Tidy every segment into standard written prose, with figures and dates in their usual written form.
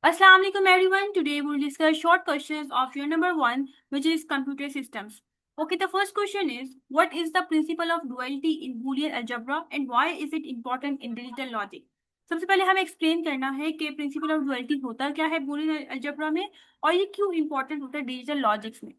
Assalamu alaikum everyone. Today we'll discuss short questions of your number one, which is computer systems. Okay, the first question is, what is the principle of duality in Boolean algebra and why is it important in digital logic? सबसे पहले हमें explain करना है कि principle of duality होता क्या है Boolean algebra में और ये क्यों इंपॉर्टेंट होता है डिजिटल लॉजिक्स में।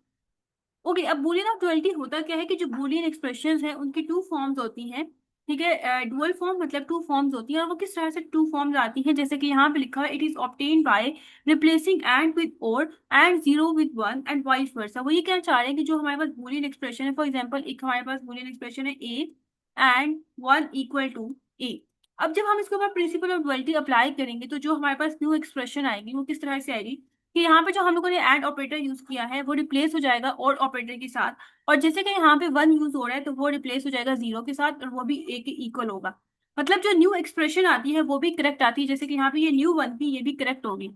ओके, अब बूलियन ऑफ डुअलिटी होता क्या है कि जो बूलियन एक्सप्रेशंस हैं उनकी टू फॉर्म्स होती हैं। ठीक है, डुअल फॉर्म मतलब टू फॉर्म्स होती हैं और वो किस तरह से टू फॉर्म्स आती हैं, जैसे कि यहाँ पे लिखा है it is obtained by replacing and with or and zero with one and vice versa. वो ये क्या चाह रहे हैं कि जो हमारे पास बूलियन एक्सप्रेशन है, फॉर एग्जांपल एक हमारे पास बूलियन एक्सप्रेशन है A and one equal to A. अब जब हम इसके ऊपर प्रिंसिपल ऑफ डुअलिटी अप्लाई करेंगे तो जो हमारे पास न्यू एक्सप्रेशन आएगी वो किस तरह से आएगी कि यहाँ पे जो हम लोगों ने एंड ऑपरेटर यूज किया है वो रिप्लेस हो जाएगा और ऑपरेटर के साथ, और जैसे कि यहाँ पे वन यूज हो रहा है तो वो रिप्लेस हो जाएगा जीरो के साथ और वो भी ए के इक्वल होगा। मतलब जो न्यू एक्सप्रेशन आती है वो भी करेक्ट आती है, जैसे कि यहाँ पे ये न्यू वन थी ये भी करेक्ट होगी।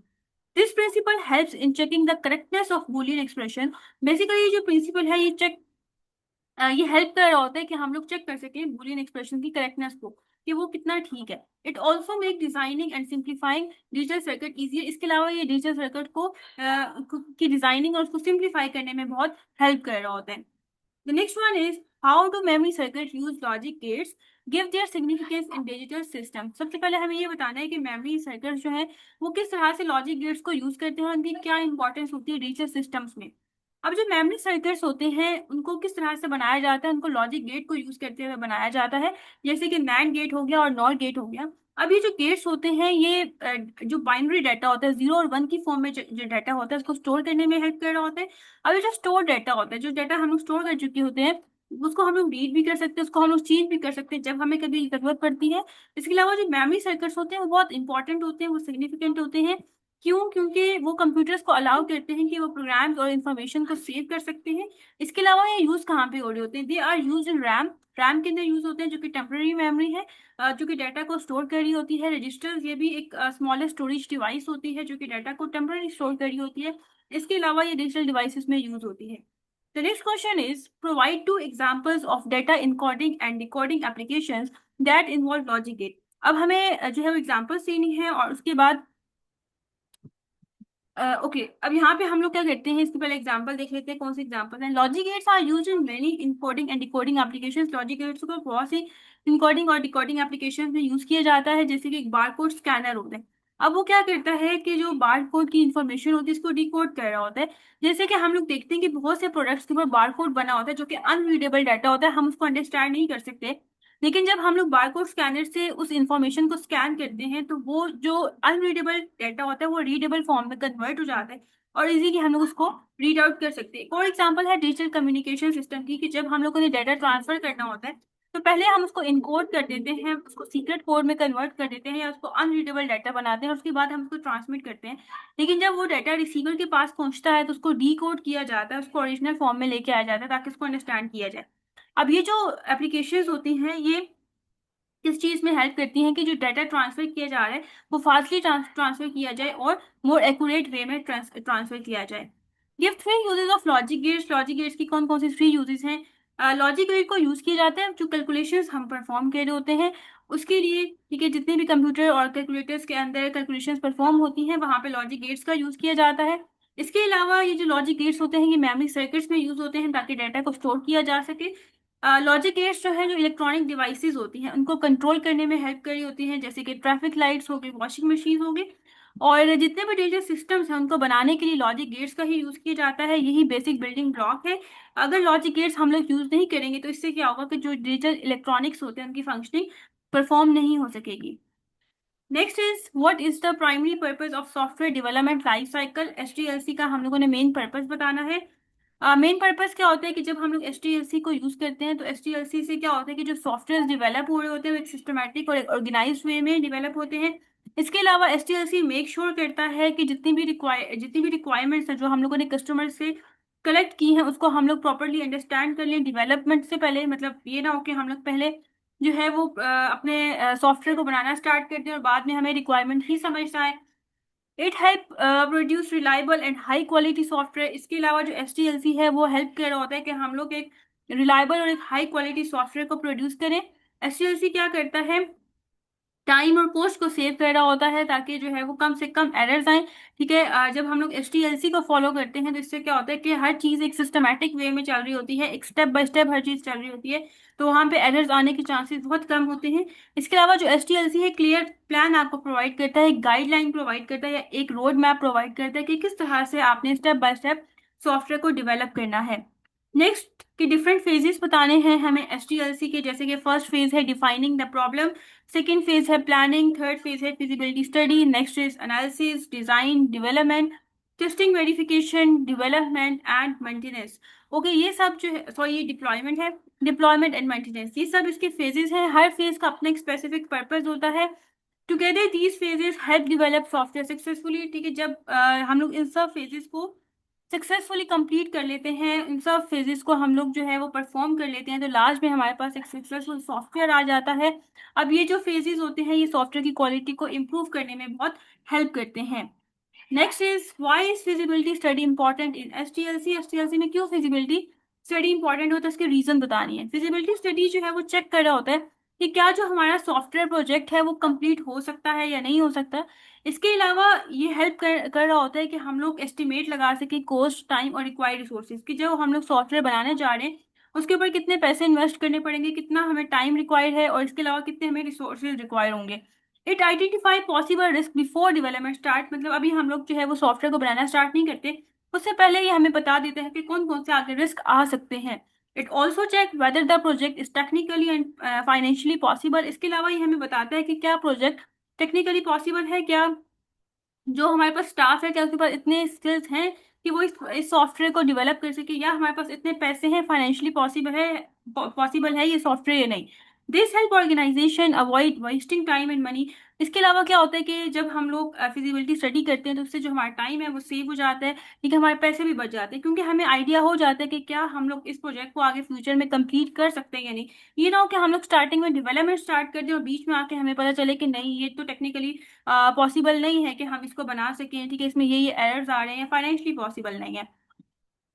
This principle helps in checking the correctness of Boolean expression. Basically ये जो प्रिंसिपल है ये हेल्प कर रहा होता है कि हम लोग चेक कर सकें बूलियन एक्सप्रेशन की करेक्टनेस को कि वो कितना ठीक है। It also make designing and simplifying digital circuit easier. इसके अलावा ये डिजिटल सर्किट की डिजाइनिंग और उसको सिंप्लीफाई करने में बहुत हेल्प कर रहा होता है। The next one is how do memory circuits use logic gates give their significance in digital system। सबसे पहले हमें ये बताना है कि मेमोरी सर्किट्स जो है वो किस तरह से लॉजिक गेट्स को यूज करते हैं और उनकी क्या इंपॉर्टेंस होती है डिजिटल सिस्टम्स में। अब जो मेमोरी सर्किट्स होते हैं उनको किस तरह से बनाया जाता है, उनको लॉजिक गेट को यूज करते हुए बनाया जाता है, जैसे कि नैंड गेट हो गया और नॉर गेट हो गया। अब ये जो गेट्स होते हैं ये जो बाइनरी डाटा होता है जीरो और वन की फॉर्म में जो डाटा होता है उसको स्टोर करने में हेल्प कर रहा होता है। अब ये जो स्टोर डाटा होता है, जो डाटा हम लोग स्टोर कर चुके होते हैं उसको हम लोग रीड भी कर सकते हैं, उसको हम लोग चेंज भी कर सकते हैं जब हमें कभी जरूरत पड़ती है। इसके अलावा जो मेमोरी सर्किट्स होते हैं वो बहुत इंपॉर्टेंट होते हैं, वो सिग्निफिकेंट होते हैं। क्यों? क्योंकि वो कंप्यूटर्स को अलाउ करते हैं कि वो प्रोग्राम्स और इन्फॉर्मेशन को सेव कर सकते हैं। इसके अलावा ये यूज कहाँ पे हो रहे होते हैं, they are use in RAM. RAM के अंदर यूज होते हैं जो कि टेम्पररी मेमोरी है, जो कि डाटा को स्टोर कर रही होती है। रजिस्टर्स ये भी एक स्मॉलेस्ट स्टोरेज डिवाइस होती है जो कि डाटा को टेम्पररी स्टोर कर रही होती है। इसके अलावा ये डिजिटल डिवाइसेस में यूज होती है। The next question is provide two examples of data encoding and decoding applications that involve logic gate। अब हमें जो है वो एग्जांपल्स देनी है और उसके बाद ओके अब यहाँ पे हम लोग क्या करते हैं, इसके पहले एग्जांपल देख लेते हैं कौन से एग्जांपल हैं। Logic gates are used in many encoding and decoding applications. Logic gates को बहुत सी इनकोडिंग और डिकोडिंग एप्लीकेशंस में यूज किया जाता है, जैसे कि एक बारकोड स्कैनर होता है। अब वो क्या करता है कि जो बारकोड की इंफॉर्मेशन होती है इसको डिकोड कर रहा होता है। जैसे कि हम लोग देखते हैं कि बहुत से प्रोडक्ट्स के ऊपर बारकोड बना होता है जो कि अनरीडेबल डाटा होता है, हम उसको अंडरस्टैंड नहीं कर सकते। लेकिन जब हम लोग बारकोड स्कैनर से उस इंफॉर्मेशन को स्कैन करते हैं तो वो जो अनरीडेबल डाटा होता है वो रीडेबल फॉर्म में कन्वर्ट हो जाता है और इजीली हम लोग उसको रीड आउट कर सकते हैं। एक और एग्जांपल है डिजिटल कम्युनिकेशन सिस्टम की, कि जब हम लोगों ने डाटा ट्रांसफर करना होता है तो पहले हम उसको इनकोड कर देते हैं, उसको सीक्रेट कोड में कन्वर्ट कर देते हैं या उसको अनरीडेबल डाटा बनाते हैं और उसके बाद हम उसको ट्रांसमिट करते हैं। लेकिन जब वो डाटा रिसीवर के पास पहुंचता है तो उसको डी कोड किया जाता है, उसको ओरिजिनल फॉर्म में लेके आया जाता है ताकि उसको अंडरस्टैंड किया जाए। अब ये जो एप्लीकेशंस होती हैं ये किस चीज में हेल्प करती हैं कि जो डाटा ट्रांसफर किया जा रहा है वो फास्टली ट्रांसफर किया जाए और मोर एक्यूरेट वे में ट्रांसफर किया जाए। Give three uses of logic gates. Logic gates की कौन कौन सी थ्री यूजेस हैं। लॉजिक गेट को यूज किया जाता है जो कैलकुलेशंस हम परफॉर्म कर रहे होते हैं उसके लिए। ठीक है, जितने भी कंप्यूटर और कैलकुलेटर्स के अंदर कैलकुलेशंस परफॉर्म होती हैं वहां पे लॉजिक गेट्स का यूज किया जाता है। इसके अलावा ये जो लॉजिक गेट्स होते हैं ये मेमोरी सर्किट्स में यूज होते हैं ताकि डाटा को स्टोर किया जा सके। लॉजिक गेट्स जो है जो इलेक्ट्रॉनिक डिवाइसेस होती हैं उनको कंट्रोल करने में हेल्प कर रही होती हैं, जैसे कि ट्रैफिक लाइट्स हो गई, वॉशिंग मशीन हो गई, और जितने भी डिजिटल सिस्टम्स हैं उनको बनाने के लिए लॉजिक गेट्स का ही यूज किया जाता है। यही बेसिक बिल्डिंग ब्लॉक है। अगर लॉजिक गेट्स हम लोग यूज नहीं करेंगे तो इससे क्या होगा कि जो डिजिटल इलेक्ट्रॉनिक्स होते हैं उनकी फंक्शनिंग परफॉर्म नहीं हो सकेगी। Next is what is the primary purpose of software development life cycle. STLC का हम लोगों ने मेन पर्पस बताना है। मेन पर्पस क्या होता है कि जब हम लोग एसटीएलसी को यूज करते हैं तो एसटीएलसी से क्या होता है कि जो सॉफ्टवेयर डेवलप हो रहे होते हैं वो एक सिस्टमैटिक और ऑर्गेनाइज वे में डेवलप होते हैं। इसके अलावा एसटीएलसी मेक श्योर करता है कि जितनी भी रिक्वायरमेंट्स है जो हम लोगों ने कस्टमर से कलेक्ट की हैं उसको हम लोग प्रॉपरली अंडरस्टैंड कर लें डेवलपमेंट से पहले। मतलब ये ना हो कि हम लोग पहले जो है वो अपने सॉफ्टवेयर को बनाना स्टार्ट करते हैं और बाद में हमें रिक्वायरमेंट ही समझ ना आए। It help produce reliable and high quality software. इसके अलावा जो एसटीएलसी है वो हेल्प कर रहा होता है कि हम लोग एक रिलायबल और एक हाई क्वालिटी सॉफ्टवेयर को प्रोड्यूस करें। एसटीएलसी क्या करता है टाइम और कॉस्ट को सेव कर रहा होता है, ताकि जो है वो कम से कम एरर्स आए। ठीक है, जब हम लोग HTLC को फॉलो करते हैं तो इससे क्या होता है कि हर चीज़ एक सिस्टमैटिक वे में चल रही होती है, एक स्टेप बाय स्टेप हर चीज़ चल रही होती है, तो वहाँ पे एरर्स आने के चांसेस बहुत कम होते हैं। इसके अलावा जो HTLC है, क्लियर प्लान आपको प्रोवाइड करता है, गाइडलाइन प्रोवाइड करता है या एक रोड मैप प्रोवाइड करता है कि किस तरह से आपने स्टेप बाय स्टेप सॉफ्टवेयर को डेवलप करना है। नेक्स्ट के डिफरेंट फेजेस बताने हैं हमें HTLC के, जैसे कि फर्स्ट फेज है defining the problem, second phase है प्लानिंग, थर्ड फेज है feasibility study, next is analysis, design, development, testing, verification, development and maintenance. Okay, ये सब जो है, सॉरी, ये डिप्लॉयमेंट है, डिप्लॉयमेंट एंड मेंटेनेंस, ये सब इसके फेजेस हैं। हर फेज का अपना एक स्पेसिफिक पर्पज होता है। Together these phases help develop software successfully. ठीक है, जब हम लोग इन सब फेजेस को सक्सेसफुली कंप्लीट कर लेते हैं, इन सब फेजेस को हम लोग जो है वो परफॉर्म कर लेते हैं, तो लास्ट में हमारे पास एक सक्सेसफुल सॉफ्टवेयर आ जाता है। अब ये जो फेजेस होते हैं, ये सॉफ्टवेयर की क्वालिटी को इम्प्रूव करने में बहुत हेल्प करते हैं। Next is why is feasibility study important in HTLC। HTLC में क्यों फिजिबिलिटी स्टडी इंपॉर्टेंट होता है, इसके रीजन बतानी है। फिजिबिलिटी स्टडी जो है वो चेक कर रहा होता है कि क्या जो हमारा सॉफ्टवेयर प्रोजेक्ट है वो कंप्लीट हो सकता है या नहीं हो सकता। इसके अलावा ये हेल्प कर रहा होता है कि हम लोग एस्टिमेट लगा सके कॉस्ट, टाइम और रिक्वायर्ड रिसोर्सेज, कि जो हम लोग सॉफ्टवेयर बनाने जा रहे हैं उसके ऊपर कितने पैसे इन्वेस्ट करने पड़ेंगे, कितना हमें टाइम रिक्वायर्ड है, और इसके अलावा कितने हमें रिसोर्सेज रिक्वायर होंगे। It identify possible risk before development start, मतलब अभी हम लोग जो है वो सॉफ्टवेयर को बनाना स्टार्ट नहीं करते, उससे पहले ही हमें बता देते हैं कि कौन कौन से आगे रिस्क आ सकते हैं। It also check whether the project is technically and financially possible. इसके अलावा ये हमें बताता है कि क्या प्रोजेक्ट टेक्निकली पॉसिबल है, क्या जो हमारे पास स्टाफ है क्या उसके पास इतने स्किल्स हैं कि वो इस सॉफ्टवेयर को डेवलप कर सके, या हमारे पास इतने पैसे हैं, फाइनेंशियली पॉसिबल है ये सॉफ्टवेयर या नहीं। This help organization avoid wasting time and money. इसके अलावा क्या होता है कि जब हम लोग फिजिबिलिटी स्टडी करते हैं तो उससे जो हमारा टाइम है वो सेव हो जाता है, ठीक है, हमारे पैसे भी बच जाते हैं, क्योंकि हमें आइडिया हो जाता है कि क्या हम लोग इस प्रोजेक्ट को आगे फ्यूचर में कंप्लीट कर सकते हैं या नहीं। ये ना हो कि हम लोग स्टार्टिंग में डेवलपमेंट स्टार्ट कर दें और बीच में आके हमें पता चले कि नहीं, ये तो टेक्निकली पॉसिबल नहीं है कि हम इसको बना सकें, ठीक है, इसमें ये एरर्स आ रहे हैं, फाइनेंशियली पॉसिबल नहीं है।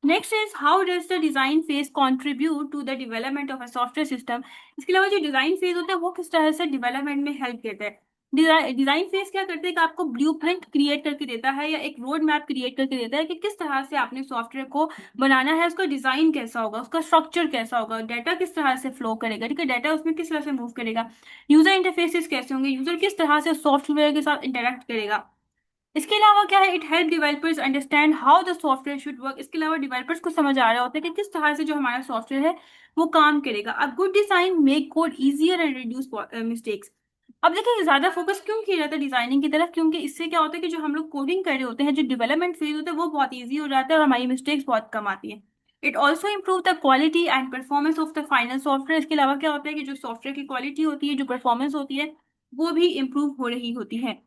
Next is how does the design phase contribute to the development of a software system. इसके अलावा जो डिजाइन फेज होता है वो किस तरह से डेवलपमेंट में हेल्प करता है। डिजाइन फेज क्या करते हैं कि आपको ब्लूप्रिंट क्रिएट करके देता है या एक रोड मैप क्रिएट करके देता है कि किस तरह से आपने सॉफ्टवेयर को बनाना है, उसका डिजाइन कैसा होगा, उसका स्ट्रक्चर कैसा होगा, डाटा किस तरह से फ्लो करेगा, ठीक है, डाटा उसमें किस तरह से मूव करेगा, यूजर इंटरफेसेस कैसे होंगे, यूजर किस तरह से सॉफ्टवेयर के साथ इंटरेक्ट करेगा। इसके अलावा क्या है, it help developers understand how the software should work. इसके अलावा डेवलपर्स को समझ आ रहा होता है कि किस तरह से जो हमारा सॉफ्टवेयर है वो काम करेगा। A good design make code easier and reduce mistakes. अब देखिए, ज्यादा फोकस क्यों किया जाता है डिजाइनिंग की तरफ, क्योंकि इससे क्या होता है कि जो हम लोग कोडिंग कर रहे होते हैं, जो डेवलपमेंट फेज होता है वो बहुत ईजी हो जाता है और हमारी मिस्टेक्स बहुत कम आती है। It also improve the quality and performance of the final software. इसके अलावा क्या होता है कि जो सॉफ्टवेयर की क्वालिटी होती है, जो परफॉर्मेंस होती है, वो भी इम्प्रूव हो रही होती है।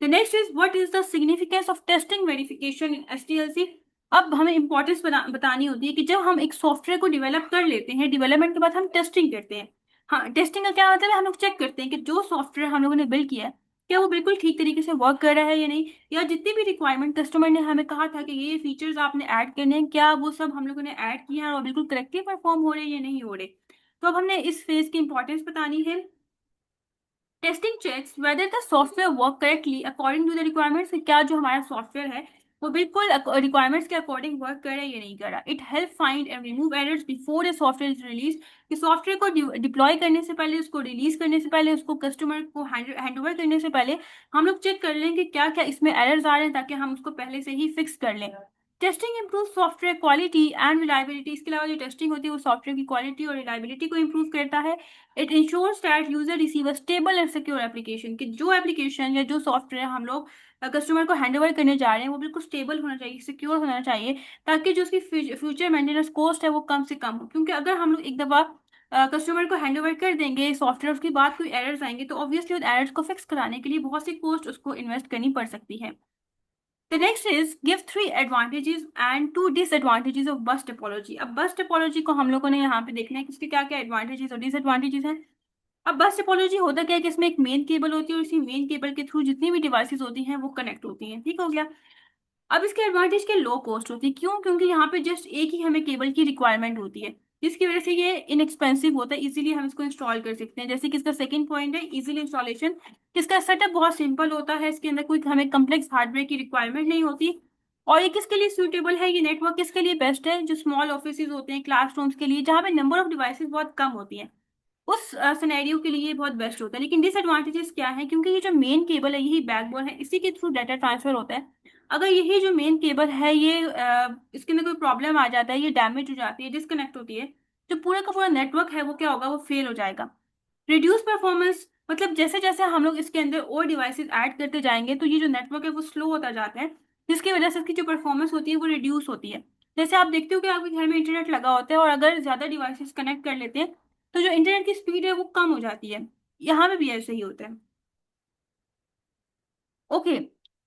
The next is what is the significance of testing verification in HTLC। अब हमें इंपॉर्टेंस बतानी होती है कि जब हम एक सॉफ्टवेयर को डेवलप कर लेते हैं, डेवलपमेंट के बाद हम टेस्टिंग करते हैं। हाँ, टेस्टिंग का क्या मतलब है, हम लोग चेक करते हैं कि जो सॉफ्टवेयर हम लोगों ने बिल्ड किया है क्या वो बिल्कुल ठीक तरीके से वर्क कर रहा है या नहीं, या जितनी भी रिक्वायरमेंट कस्टमर ने हमें कहा था कि ये फीचर्स आपने ऐड करने हैं, क्या वो सब हम लोगों ने ऐड किया है और बिल्कुल करेक्टली परफॉर्म हो रहे हैं या नहीं हो रहे। तो अब हमने इस फेज की इंपॉर्टेंस बतानी है। Testing checks whether the software work correctly according to the requirements, क्या जो हमारा सॉफ्टवेयर है वो बिल्कुल रिक्वायरमेंट्स के अकॉर्डिंग वर्क कर रहा है या नहीं कर रहा। It help find and remove errors before a software is release, कि सॉफ्टवेयर को डिप्लॉय करने से पहले, उसको रिलीज करने से पहले, उसको कस्टमर को हैंड ओवर करने से पहले हम लोग चेक कर लें कि क्या क्या इसमें एरर्स आ रहे हैं, ताकि हम उसको पहले से ही फिक्स कर लें। Testing improve software quality and reliability. इसके अलावा जो टेस्टिंग होती है वो सॉफ्टवेयर की क्वालिटी और रिलायबिलिटी को इंप्रूव करता है। It ensures that user receive a stable and secure application, कि जो एप्लीकेशन या जो सॉफ्टवेयर हम लोग कस्टमर को हैंड ओवर करने जा रहे हैं वो बिल्कुल स्टेबल होना चाहिए, सिक्योर होना चाहिए, ताकि जो उसकी फ्यूचर मेंटेनेंस कॉस्ट है वो कम से कम हो। क्योंकि अगर हम लोग एक दफा कस्टमर को हैंड ओवर कर देंगे सॉफ्टवेयर, उसके बाद कोई एरर्स आएंगे तो ऑब्वियसली उन एरर्स को फिक्स कराने के लिए बहुत सी कॉस्ट उसको इन्वेस्ट करनी पड़ सकती है। The next is give three advantages and two disadvantages of bus topology। अब बस टोपोलॉजी को हम लोगों ने यहाँ पे देखना है कि इसके क्या क्या एडवांटेजेस और डिसएडवांटेजेस हैं। अब बस टोपोलॉजी होता क्या है कि इसमें एक मेन केबल होती है और इसी मेन केबल के थ्रू जितनी भी डिवाइसेस होती हैं वो कनेक्ट होती हैं, ठीक हो गया। अब इसके एडवांटेज के लो कॉस्ट होती है, क्यों, क्योंकि यहाँ पे जस्ट एक ही हमें केबल की रिक्वायरमेंट होती है। जिसकी वजह से ये इनएक्सपेंसिव होता है, इजीली हम इसको इंस्टॉल कर सकते हैं। जैसे कि इसका सेकंड पॉइंट है इजीली इंस्टॉलेशन। इसका सेटअप बहुत सिंपल होता है, इसके अंदर कोई हमें कम्प्लेक्स हार्डवेयर की रिक्वायरमेंट नहीं होती। और ये किसके लिए सूटेबल है, ये नेटवर्क किसके लिए बेस्ट है, जो स्मॉल ऑफिस होते हैं, क्लासरूम्स के लिए, जहाँ पे नंबर ऑफ डिवाइसेस बहुत कम होती है, उस सिनेरियो के लिए ये बहुत बेस्ट होता है। लेकिन डिसएडवांटेजेस क्या है, क्योंकि ये जो मेन केबल है यही बैकबोन है, इसी के थ्रू डाटा ट्रांसफर होता है। अगर यही जो मेन केबल है ये इसके अंदर कोई प्रॉब्लम आ जाता है, ये डैमेज हो जाती है, डिस्कनेक्ट होती है, जो पूरा का पूरा नेटवर्क है वो क्या होगा, वो फेल हो जाएगा। रिड्यूस परफॉर्मेंस, मतलब जैसे जैसे हम लोग इसके अंदर और डिवाइसेस ऐड करते जाएंगे तो ये जो नेटवर्क है वो स्लो होता जाता है, जिसकी वजह से इसकी जो परफॉर्मेंस होती है वो रिड्यूस होती है। जैसे आप देखते हो कि आपके घर में इंटरनेट लगा होता है और अगर ज्यादा डिवाइसेस कनेक्ट कर लेते हैं तो जो इंटरनेट की स्पीड है वो कम हो जाती है। यहाँ पे भी ऐसे ही होता है। Okay,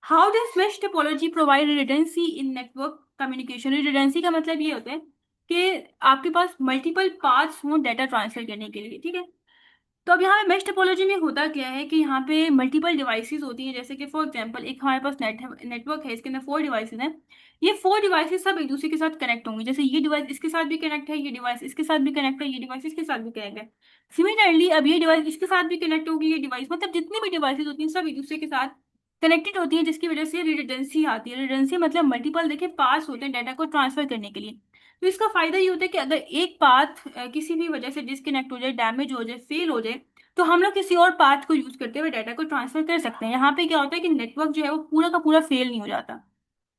how does mesh topology provide redundancy in network communication. Redundancy का मतलब ये होता है कि आपके पास मल्टीपल पाथ्स हों डाटा ट्रांसफर करने के लिए, ठीक है। तो अब यहाँ पे मेश टोपोलॉजी में होता क्या है कि यहाँ पे मल्टीपल डिवाइसेस होती हैं, जैसे कि फॉर एग्जांपल एक हमारे पास नेटवर्क है, इसके अंदर 4 डिवाइसेस हैं। ये 4 डिवाइसेस सब एक दूसरे के साथ कनेक्ट होंगे, जैसे ये डिवाइस इसके साथ भी कनेक्ट है, ये डिवाइस इसके साथ भी कनेक्ट है, ये डिवाइस इसके साथ भी कनेक्ट है। सिमिलरली अब ये डिवाइस इसके साथ भी कनेक्ट होगी, ये डिवाइस, मतलब जितनी भी डिवाइसेस होती हैं सब एक दूसरे के साथ कनेक्टेड होती है, जिसकी वजह से रिडंडेंसी आती है। रिडंडेंसी मतलब मल्टीपल देखिए पास होते हैं डाटा को ट्रांसफर करने के लिए। तो इसका फायदा ये होता है कि अगर एक पाथ किसी भी वजह से डिस्कनेक्ट हो जाए, डैमेज हो जाए, फेल हो जाए, तो हम लोग किसी और पाथ को यूज करते हुए डाटा को ट्रांसफर कर सकते हैं। यहाँ पे क्या होता है कि नेटवर्क जो है वो पूरा का पूरा फेल नहीं हो जाता।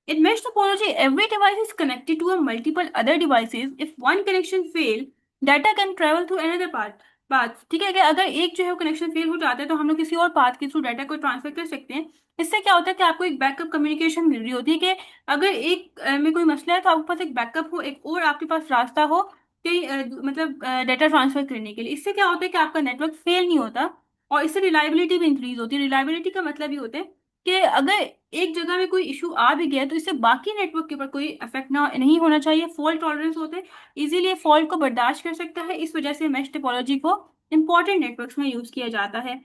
In mesh topology, every device is connected to a multiple other devices. If one connection fail, data can travel to another path। ठीक है, अगर एक जो है वो कनेक्शन फेल हो जाता है तो हम लोग किसी और पाथ के थ्रू डाटा को ट्रांसफर कर सकते हैं। इससे क्या होता है कि आपको एक बैकअप कम्युनिकेशन मिल रही होती है कि अगर एक में कोई मसला है तो आपके पास एक बैकअप हो, एक और आपके पास रास्ता हो कि मतलब डाटा ट्रांसफर करने के लिए। इससे क्या होता है कि आपका नेटवर्क फेल नहीं होता और इससे रिलायबिलिटी भी इंक्रीज होती है। रिलायबिलिटी का मतलब ये होता है कि अगर एक जगह में कोई इशू आ भी गया तो इससे बाकी नेटवर्क के ऊपर कोई इफेक्ट ना नहीं होना चाहिए। फॉल्ट टॉलरेंस होते हैं, इजीली फॉल्ट को बर्दाश्त कर सकता है, इस वजह से मेश टोपोलॉजी को इंपॉर्टेंट नेटवर्क्स में यूज किया जाता है।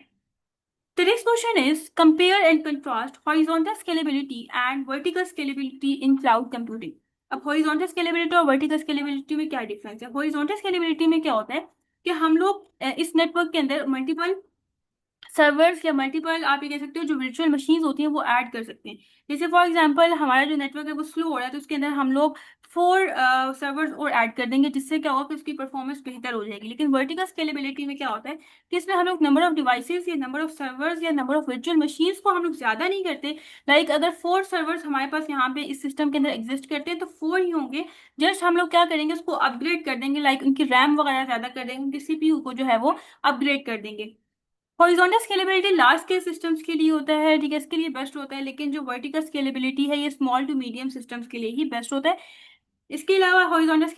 The next question is compare and contrast horizontal scalability and vertical scalability in cloud computing। अब horizontal scalability और vertical scalability में क्या डिफरेंस है। horizontal scalability में क्या होता है कि हम लोग इस नेटवर्क के अंदर मल्टीपल सर्वर्स या मल्टीपल आप ये कह सकते हो जो वर्चुअल मशीन्स होती हैं वो ऐड कर सकते हैं। जैसे फॉर एग्जांपल हमारा जो नेटवर्क है वो स्लो हो रहा है तो उसके अंदर हम लोग 4 सर्वर्स और ऐड कर देंगे, जिससे क्या होगा कि उसकी परफॉर्मेंस बेहतर हो जाएगी। लेकिन वर्टिकल स्केलेबिलिटी में क्या होता है कि इसमें हम लोग नंबर ऑफ डिवाइसेस या नंबर ऑफ सर्वर्स या नंबर ऑफ वर्चुअल मशीन्स को हम लोग ज्यादा नहीं करते। लाइक अगर 4 सर्वर्स हमारे पास यहाँ पे इस सिस्टम के अंदर एग्जिस्ट करते हैं तो 4 ही होंगे। जस्ट हम लोग क्या करेंगे, उसको अपग्रेड कर देंगे, लाइक उनकी रैम वगैरह ज्यादा कर देंगे, उनकी सीपीयू को जो है वो अपग्रेड कर देंगे। Horizontal scalability large scale systems के लिए होता है, ठीक है, इसके लिए बेस्ट होता है। लेकिन जो वर्टिकल स्केलेबिलिटी है ये स्मॉल टू मीडियम सिस्टम्स के लिए ही बेस्ट होता है। इसके अलावा हॉरिजॉन्टल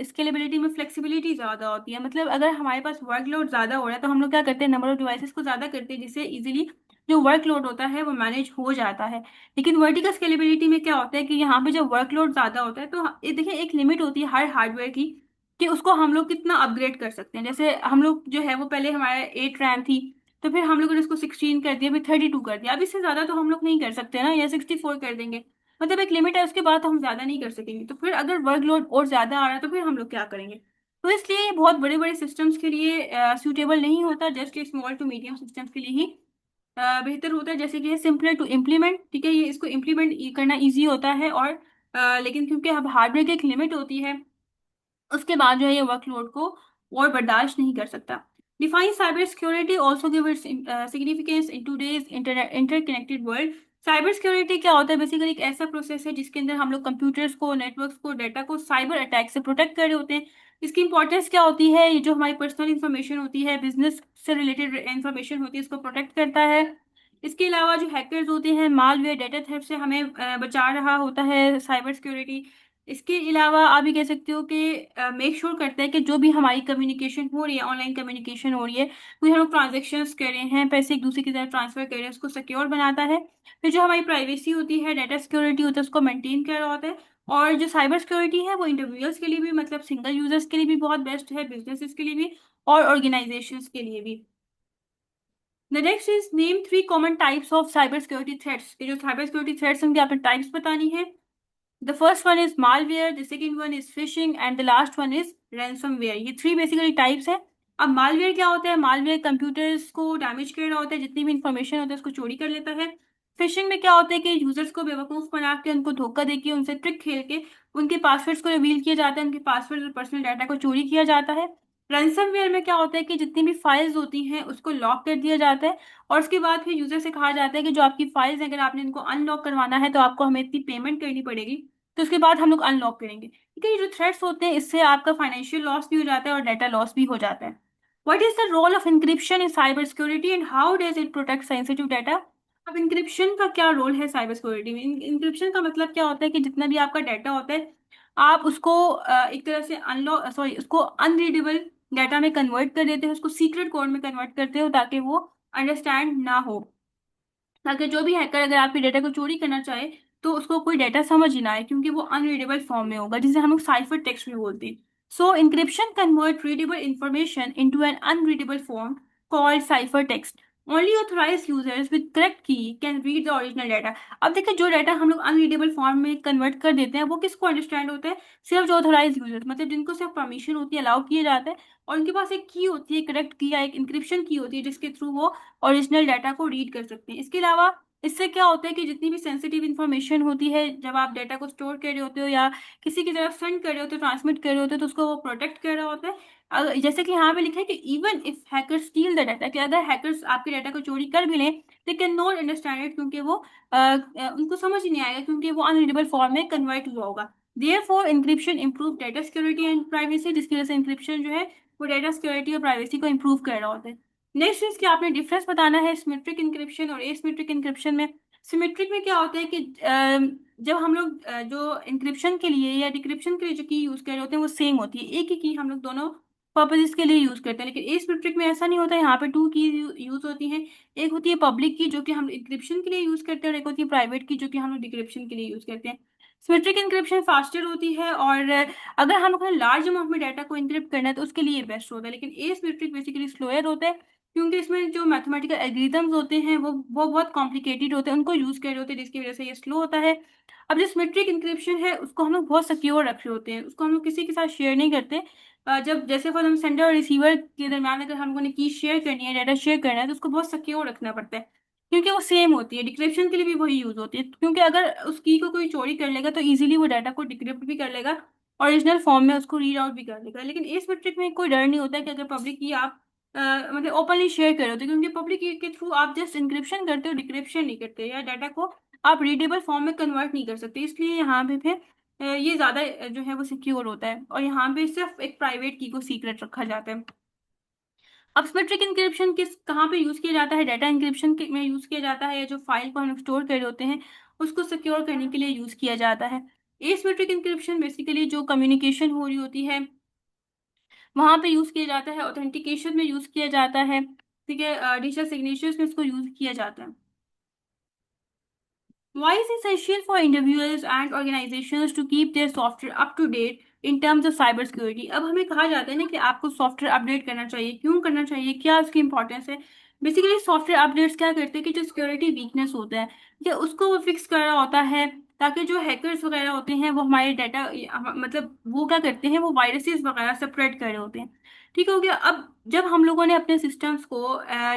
स्केलेबिलिटी में फ्लेक्सिबिलिटी ज़्यादा होती है, मतलब अगर हमारे पास वर्कलोड ज़्यादा हो रहा है तो हम लोग क्या करते हैं, नंबर ऑफ डिवाइसेस को ज़्यादा करते हैं, जिससे इजीली जो वर्कलोड होता है वो मैनेज हो जाता है। लेकिन वर्टिकल स्केलेबिलिटी में क्या होता है कि यहाँ पे जब वर्कलोड ज़्यादा होता है तो देखिए एक लिमिट होती है हर हार्डवेयर की कि उसको हम लोग कितना अपग्रेड कर सकते हैं। जैसे हम लोग जो है वो पहले हमारे 8 रैम थी, तो फिर हम लोगों ने उसको 16 कर दिया, फिर 32 कर दिया। अब इससे ज़्यादा तो हम लोग नहीं कर सकते ना, या 64 कर देंगे, मतलब एक लिमिट है, उसके बाद तो हम ज्यादा नहीं कर सकेंगे। तो फिर अगर वर्कलोड और ज्यादा आ रहा है तो फिर हम लोग क्या करेंगे। तो इसलिए ये बहुत बड़े बड़े सिस्टम्स के लिए सूटेबल नहीं होता, just small to medium systems के लिए ही बेहतर होता है। जैसे कि सिंपलर टू इम्प्लीमेंट, ठीक है, ये इसको इम्प्लीमेंट करना ईजी होता है और लेकिन क्योंकि अब हार्डवेयर की एक लिमिट होती है, उसके बाद जो है ये वर्कलोड को और बर्दाश्त नहीं कर सकता। Define cyber security also give its significance in today's interconnected world. Cyber security क्या होता है, बेसिकली एक ऐसा प्रोसेस है जिसके अंदर हम लोग कंप्यूटर्स को, नेटवर्क्स को, डाटा को साइबर अटैक से प्रोटेक्ट कर रहे होते हैं। इसकी इंपॉर्टेंस क्या होती है, ये जो हमारी पर्सनल इंफॉर्मेशन होती है, बिजनेस से रिलेटेड इंफॉर्मेशन होती है, इसको प्रोटेक्ट करता है। इसके अलावा जो हैकर्स होते हैं, मालवेयर, डेटा थेफ्ट से हमें बचा रहा होता है साइबर सिक्योरिटी। इसके अलावा आप ये कह सकते हो कि मेक श्योर करता है कि जो भी हमारी कम्युनिकेशन हो रही है, ऑनलाइन कम्युनिकेशन हो रही है, कोई हम लोग ट्रांजेक्शन्स कर रहे हैं, पैसे एक दूसरे की तरफ ट्रांसफर कर रहे हैं, उसको सिक्योर बनाता है। फिर जो हमारी प्राइवेसी होती है, डाटा सिक्योरिटी होता है, उसको मेंटेन कर रहा होता है। और जो साइबर सिक्योरिटी है वो इंडिविजुअल्स के लिए भी, मतलब सिंगल यूजर्स के लिए भी बहुत बेस्ट है, बिजनेसेस के लिए भी और ऑर्गेनाइजेशंस के लिए भी। The next is name 3 common types of cyber security threats. ये जो साइबर सिक्योरिटी थ्रेट्स हैं उनकी आपने टाइप्स बतानी है। The first one is malware, the second one is fishing and the last one is ransomware. ये थ्री बेसिकली टाइप्स है। अब मालवेयर क्या होता है? मालवेयर कंप्यूटर्स को डैमेज कर रहा होता है, जितनी भी इंफॉर्मेशन होता है उसको चोरी कर लेता है। फिशिंग में क्या होता है कि यूजर्स को बेवकूफ बना के, उनको धोखा देके, उनसे ट्रिक खेल के उनके पासवर्ड्स को रिवील किया जाता है, उनके पासवर्ड और पर्सनल डाटा को चोरी किया जाता है। रैंसमवेयर में क्या होता है कि जितनी भी फाइल्स होती हैं उसको लॉक कर दिया जाता है, और उसके बाद फिर यूजर से कहा जाता है कि जो आपकी फाइल्स हैं, अगर आपने इनको अनलॉक करवाना है तो आपको हमें इतनी पेमेंट करनी पड़ेगी, तो उसके बाद हम लोग अनलॉक करेंगे। ठीक है, ये जो थ्रेट्स होते हैं इससे आपका फाइनेंशियल लॉस भी हो जाता है और डाटा लॉस भी हो जाता है। What is the role of encryption in cyber security and how does it protect sensitive data? अब इंक्रिप्शन का क्या रोल है साइबर सिक्योरिटी में? इंक्रिप्शन का मतलब क्या होता है कि जितना भी आपका डाटा होता है आप उसको एक तरह से अनलॉक, सॉरी, उसको अनरीडेबल डाटा में कन्वर्ट कर देते हो, उसको सीक्रेट कोड में कन्वर्ट करते हो ताकि वो अंडरस्टैंड ना हो, ताकि जो भी हैकर अगर आपके डेटा को चोरी करना चाहे तो उसको कोई डेटा समझ ही ना आए, क्योंकि वो अनरीडेबल फॉर्म में होगा, जिसे हम लोग साइफर टेक्स्ट भी बोलते हैं। So encryption convert readable information into an unreadable form called cipher text. Only authorised users with correct key can read the original data. अब देखिए, जो डाटा हम लोग अनरीडेबल फॉर्म में कन्वर्ट कर देते हैं वो किसको अंडरस्टैंड होता है? सिर्फ जो ऑथराइज यूजर्स, मतलब जिनको सिर्फ परमिशन होती है, अलाउ किया जाता है, और उनके पास एक की होती है, करेक्ट की या एक इंक्रिप्शन की होती है, जिसके थ्रू वो ओरिजिनल डाटा को रीड कर सकते हैं। इसके अलावा इससे क्या होता है कि जितनी भी सेंसिटिव इन्फॉर्मेशन होती है, जब आप डाटा को स्टोर कर रहे होते हो या किसी की तरफ सेंड कर रहे होते हो, ट्रांसमिट कर रहे होते हो, तो उसको वो प्रोटेक्ट कर रहा होता है। जैसे कि यहाँ पे लिखा है कि even if hackers steel the data, कि अगर हैकर्स आपके डाटा को चोरी कर भी लें, they can not understand it, क्योंकि वो उनको समझ ही नहीं आएगा, क्योंकि वो अनरीडेबल फॉर्म में कन्वर्ट हुआ होगा। Therefore encryption improve data security and privacy, जिसकी वजह से इंक्रिप्शन जो है वो डाटा सिक्योरिटी और प्राइवेसी को इंप्रूव कर रहा होता है। नेक्स्ट चीज कि आपने डिफरेंस बताना है सिमेट्रिक इंक्रिप्शन और एसिमेट्रिक इंक्रिप्शन में। सिमेट्रिक में क्या होता है कि जब हम लोग जो इंक्रिप्शन के लिए या डिक्रिप्शन के लिए जो की यूज कर रहे होते हैं वो सेम होती है, एक ही की हम लोग दोनों पर्पजेस के लिए यूज करते हैं। लेकिन एसिमेट्रिक में ऐसा नहीं होता है, यहाँ पे टू की यूज होती हैं। एक होती है पब्लिक की जो कि हम इंक्रिप्शन के लिए यूज करते हैं, और एक होती है प्राइवेट की जो कि हम लोग डिक्रिप्शन के लिए यूज करते हैं। सिमेट्रिक इंक्रिप्शन फास्टर होती है, और अगर हम लोग लार्ज अमाउंट में डाटा को इंक्रिप्ट करना है तो उसके लिए बेस्ट होता है। लेकिन एसिमेट्रिक बेसिकली स्लोअर होता है, क्योंकि इसमें जो मैथमेटिकल एल्गोरिथम्स होते हैं वो बहुत कॉम्प्लिकेटेड होते हैं, उनको यूज कर रहे होते हैं, जिसकी वजह से ये स्लो होता है। अब जो सिमेट्रिक इंक्रिप्शन है उसको हम लोग बहुत सिक्योर रख रहे होते हैं, उसको हम लोग किसी के साथ शेयर नहीं करते। जब जैसे फॉर हम सेंडर और रिसीवर के दरमियान अगर हम लोगों ने की शेयर करनी है, डाटा शेयर करना है, तो उसको बहुत सिक्योर रखना पड़ता है, क्योंकि वो सेम होती है। डिक्रिप्शन के लिए भी वही यूज होती है, क्योंकि अगर उस की को कोई चोरी कर लेगा तो इजीली वो डाटा को डिक्रिप्ट भी कर लेगा, ओरिजिनल फॉर्म में उसको रीड आउट भी कर लेगा। लेकिन एसिमेट्रिक में कोई डर नहीं होता कि अगर पब्लिक की आप मतलब ओपनली शेयर कर रहे होते, क्योंकि पब्लिक की के थ्रू आप जस्ट इंक्रिप्शन करते हो, डिक्रिप्शन नहीं करते, या डाटा को आप रीडेबल फॉर्म में कन्वर्ट नहीं कर सकते, इसलिए यहाँ पे फिर ये ज्यादा जो है वो सिक्योर होता है, और यहाँ पे सिर्फ एक प्राइवेट की को सीक्रेट रखा जाता है। अब सिमेट्रिक इंक्रिप्शन किस कहाँ पे यूज किया जाता है? डाटा इंक्रिप्शन में यूज किया जाता है, या जो फाइल को हम स्टोर कर रहे होते हैं उसको सिक्योर करने के लिए यूज किया जाता है। एसिमेट्रिक इंक्रिप्शन बेसिकली जो कम्युनिकेशन हो रही होती है वहां पे यूज किया जाता है, ऑथेंटिकेशन में यूज किया जाता है, ठीक है, डिजिटल सिग्नेचर्स में इसको यूज किया जाता है। Why is it essential for individuals and organizations to keep their software up to date in terms of cyber security? अब हमें कहा जाता है ना कि आपको सॉफ्टवेयर अपडेट करना चाहिए, क्यों करना चाहिए, क्या उसकी इंपॉर्टेंस है? बेसिकली सॉफ्टवेयर अपडेट्स क्या करते हैं कि जो सिक्योरिटी वीकनेस होता है या उसको वो फिक्स कर रहा होता है, ताकि जो हैकर्स वगैरह होते हैं वो हमारे डाटा, मतलब वो क्या करते हैं, वो वायरसेस वगैरह स्प्रेड कर रहे होते हैं। ठीक हो गया। अब जब हम लोगों ने अपने सिस्टम्स को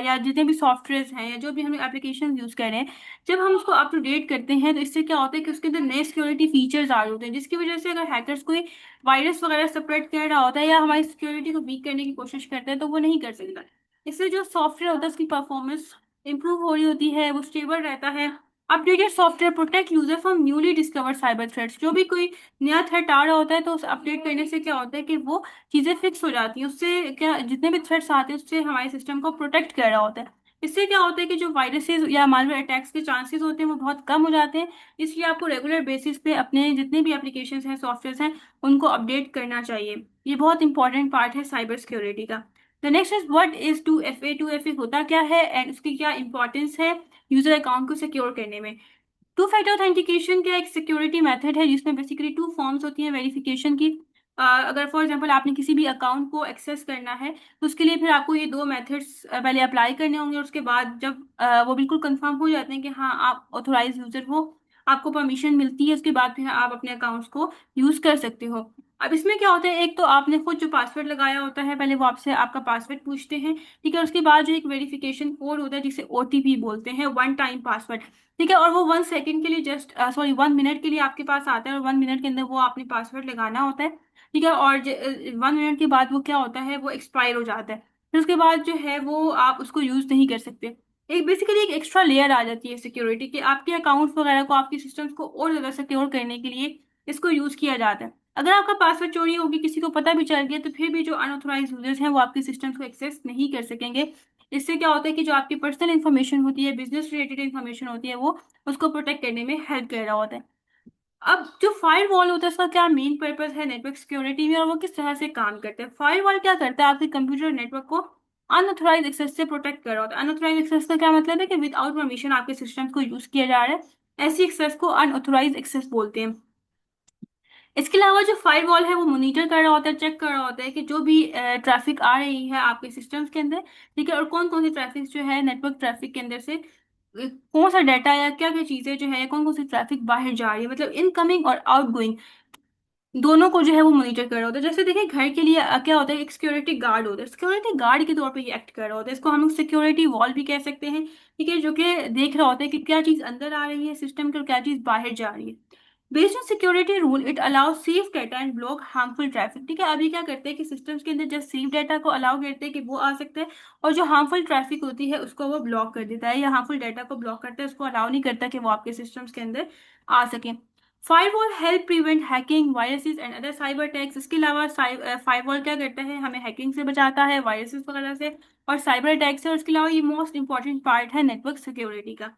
या जितने भी सॉफ्टवेयर हैं या जो भी हम एप्लीकेशन यूज कर रहे हैं, जब हम उसको अप टू डेट करते हैं तो इससे क्या होता है कि उसके अंदर नए सिक्योरिटी फीचर्स आ रहे होते हैं, जिसकी वजह से अगर हैकर्स कोई वायरस वगैरह स्प्रेड कर रहा होता है या हमारी सिक्योरिटी को वीक करने की कोशिश करते हैं तो वो नहीं कर सकता। इससे जो सॉफ्टवेयर होता है उसकी परफॉर्मेंस इंप्रूव हो रही होती है, वो स्टेबल रहता है। Updated software protect user from newly discovered cyber threats. जो भी कोई नया थ्रेट आ रहा होता है तो उसे अपडेट करने से क्या होता है कि वो चीजें फिक्स हो जाती हैं, उससे क्या जितने भी थ्रेट्स आते हैं उससे हमारे सिस्टम को प्रोटेक्ट कर रहा होता है। इससे क्या होता है कि जो वायरसेस या मालवेयर अटैक्स के चांसेस होते हैं वो बहुत कम हो जाते हैं। इसलिए आपको रेगुलर बेसिस पे अपने जितने भी एप्लीकेशन हैं, सॉफ्टवेयर हैं, उनको अपडेट करना चाहिए। ये बहुत इंपॉर्टेंट पार्ट है साइबर सिक्योरिटी का। The next is what is 2FA। 2FA होता क्या है एंड उसकी क्या इंपॉर्टेंस है यूजर अकाउंट को सिक्योर करने में? टू फैक्टर ऑथेंटिकेशन क्या एक सिक्योरिटी मेथड है जिसमें बेसिकली टू फॉर्म्स होती हैं वेरिफिकेशन की। अगर फॉर एग्जांपल आपने किसी भी अकाउंट को एक्सेस करना है तो उसके लिए फिर आपको ये दो मेथड्स पहले अप्लाई करने होंगे, और उसके बाद जब वो बिल्कुल कंफर्म हो जाते हैं कि हाँ आप ऑथोराइज यूजर हो, आपको परमिशन मिलती है, उसके बाद फिर आप अपने अकाउंट्स को यूज कर सकते हो। अब इसमें क्या होता है, एक तो आपने खुद जो पासवर्ड लगाया होता है, पहले वो आपसे आपका पासवर्ड पूछते हैं, ठीक है। उसके बाद जो एक वेरिफिकेशन कोड होता है जिसे ओटीपी बोलते हैं, वन टाइम पासवर्ड, ठीक है। और वो 1 सेकंड के लिए जस्ट, सॉरी, 1 मिनट के लिए आपके पास आता है, और 1 मिनट के अंदर वो आपने पासवर्ड लगाना होता है, ठीक है। और 1 मिनट के बाद वो क्या होता है, वो एक्सपायर हो जाता है। फिर उसके बाद जो है वो आप उसको यूज नहीं कर सकते। एक बेसिकली एक एक्स्ट्रा लेयर आ जाती है सिक्योरिटी के, आपके अकाउंट्स वगैरह को, आपके सिस्टम्स को और ज्यादा सिक्योर करने के लिए इसको यूज किया जाता है। अगर आपका पासवर्ड चोरी होगी, किसी को पता भी चल गया, तो फिर भी जो अनऑथोराइज यूजर्स हैं वो आपके सिस्टम्स को एक्सेस नहीं कर सकेंगे। इससे क्या होता है कि जो आपकी पर्सनल इन्फॉर्मेशन होती है, बिजनेस रिलेटेड इन्फॉर्मेशन होती है, वो उसको प्रोटेक्ट करने में हेल्प कर रहा होता है। अब जो फायर वॉल होता है, उसका क्या मेन पर्पस है नेटवर्क सिक्योरिटी में, और वो किस तरह से काम करता है। फायर वॉल क्या करता है, आपके कंप्यूटर नेटवर्क को अनऑथराइज एक्सेस से प्रोटेक्ट कर रहा होता है। अनऑथराइज एक्सेस का क्या मतलब है कि विदाउट परमिशन आपके सिस्टम को यूज किया जा रहा है, ऐसी एक्सेस को अनऑथराइज एक्सेस बोलते हैं। इसके अलावा जो फायर वॉल है वो मॉनिटर कर रहा होता है, चेक कर रहा होता है कि जो भी ट्रैफिक आ रही है आपके सिस्टम्स के अंदर, ठीक है, और कौन कौन सी ट्रैफिक जो है नेटवर्क ट्रैफिक के अंदर से कौन सा डाटा या क्या क्या चीजें जो है, कौन कौन सी ट्रैफिक बाहर जा रही है, मतलब इनकमिंग और आउटगोइंग, दोनों को जो है वो मॉनिटर कर रहा होता है। जैसे देखिए घर के लिए क्या होता है, एक सिक्योरिटी गार्ड होता है, सिक्योरिटी गार्ड के तौर पे ये एक्ट कर रहा होता है। इसको हम लोग सिक्योरिटी वॉल भी कह सकते हैं, ठीक है, जो कि देख रहा होता है कि क्या चीज अंदर आ रही है सिस्टम के और क्या चीज बाहर जा रही है। Based on security rule it allow safe data and block harmful traffic, ठीक है। अभी क्या करते हैं कि सिस्टम्स के अंदर जस्ट सेफ डाटा को अलाउ करते हैं कि वो आ सकते हैं, और जो हार्मफुल ट्रैफिक होती है उसको वो ब्लॉक कर देता है, या हार्मफुल डाटा को ब्लॉक करता है, उसको अलाउ नहीं करता कि वो आपके सिस्टम्स के अंदर आ सके। Firewall help prevent hacking, viruses and other cyber attacks. इसके अलावा फायरवॉल क्या करता है, हमें हैकिंग से बचाता है, वायरसेस वगैरह से और साइबर अटैक से। और इसके अलावा ये मोस्ट इंपॉर्टेंट पार्ट है नेटवर्क सिक्योरिटी का।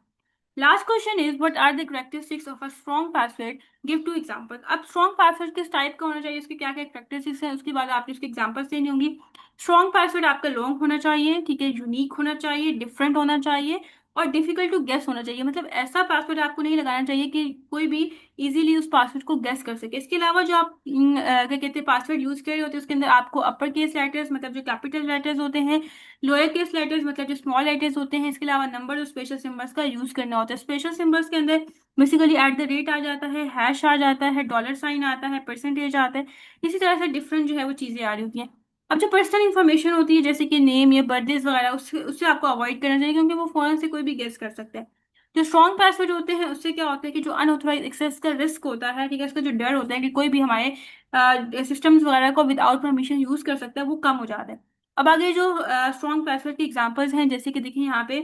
Last question is what are the characteristics of a strong password, give two example. अब स्ट्रॉन्ग पासवर्ड किस टाइप का होना चाहिए, उसके क्या क्या characteristics हैं, उसके बाद आपने उसके एग्जांपल्स देनी होंगी। स्ट्रॉन्ग पासवर्ड आपका लॉन्ग होना चाहिए, ठीक है, यूनिक होना चाहिए, डिफरेंट होना चाहिए, और डिफिकल्ट टू गेस होना चाहिए। मतलब ऐसा पासवर्ड आपको नहीं लगाना चाहिए कि कोई भी इजीली उस पासवर्ड को गेस कर सके। इसके अलावा जो आप क्या कहते हैं पासवर्ड यूज कर रहे होते हैं, उसके अंदर आपको अपर केस लेटर्स, मतलब जो कैपिटल लेटर्स होते हैं, लोअर केस लेटर्स मतलब जो स्मॉल लेटर्स होते हैं, इसके अलावा नंबर और स्पेशल सिंबल्स का यूज करना होता है। स्पेशल सिंबल्स के अंदर बेसिकली एट द रेट आ जाता है, हैश आ जाता है, डॉलर साइन आता है, परसेंटेज आता है। इसी तरह से डिफरेंट जो है वो चीजें आ रही होती हैं। अब जो पर्सनल इन्फॉर्मेशन होती है जैसे कि नेम या बर्थडेज वगैरह, उससे उससे आपको अवॉइड करना चाहिए, क्योंकि वो फौरन से कोई भी गेस कर सकता है। जो स्ट्रॉन्ग पासवर्ड होते हैं उससे क्या होता है कि जो अनऑथराइज एक्सेस का रिस्क होता है, ठीक है, उसका जो डर होता है कि कोई भी हमारे सिस्टम्स वगैरह को विदाउट परमिशन यूज कर सकता है, वो कम हो जाता है। अब आगे जो स्ट्रॉन्ग पासवर्ड के एग्जांपल्स हैं, जैसे कि देखिए यहाँ पे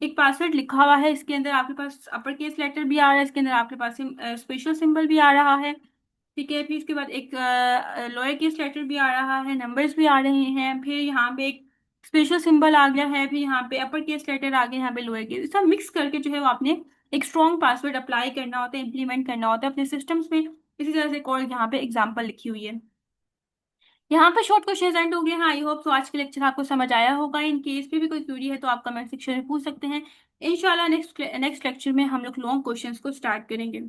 एक पासवर्ड लिखा हुआ है, इसके अंदर आपके पास अपर केस लेटर भी आ रहा है, इसके अंदर आपके पास स्पेशल सिंबल भी आ रहा है, ठीक है। फिर इसके बाद एक लोअर केस लेटर भी आ रहा है, नंबर्स भी आ रहे हैं, फिर यहाँ पे एक स्पेशल सिंबल आ गया है, फिर यहाँ पे अपर केस लेटर आ गए, यहाँ पे लोअर केस, सब मिक्स करके जो है वो आपने एक स्ट्रॉन्ग पासवर्ड अप्लाई करना होता है, इंप्लीमेंट करना होता है अपने सिस्टम्स में। इसी तरह से एक और यहाँ पे एग्जाम्पल लिखी हुई है। यहाँ पे शॉर्ट क्वेश्चन एंड हो गए हैं। आई होप तो आज के लेक्चर आपको समझ आया होगा। इन केस पे भी कोई क्वेरी है तो आप कमेंट सेक्शन में पूछ सकते हैं। इंशाल्लाह नेक्स्ट नेक्स्ट लेक्चर में हम लोग लॉन्ग क्वेश्चंस को स्टार्ट करेंगे।